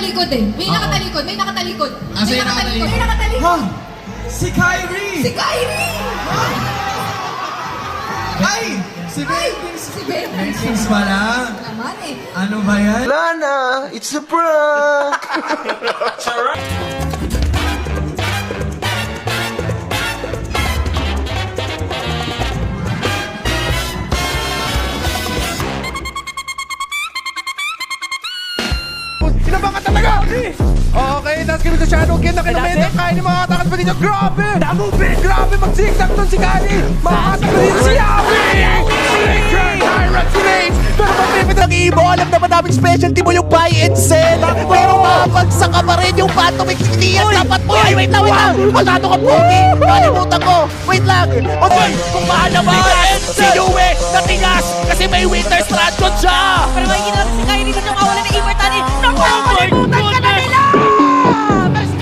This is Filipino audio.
nakatalikod eh. May nakatalikod, may nakatalikod. Ah, sa'yo nakatalikod. May nakatalikod. Ha? Si Kyrie! Si Kyrie! Ay! Si Baby! Si Ben. Blessings pala. Naman eh. Ano ba yan? Lana, it's a prank! Sinabang ka talaga! Okay, tapos kami sa Shadow King na kinamenta. Kain ng mga katakas pa dito. Grabe! Grabe mag-zigzag doon si Kali! Makakatas pa dito si Yawi! Tyrant Rage! Pero mag-tripit ng Ibo, alam naman namin specialty mo yung buy and sell. Pero makapagsak ka pa rin yung Phantomic. Hindi yan dapat mo. Ay, wait lang! Masyado ka pogi! Kalimutan ko! Wait lang! Okay, kung mahal na ba? Si Yue natingas kasi may winter strategy siya! Pero makikita natin si Kyrie dito yung kawalan ng Ibertani. Nakuha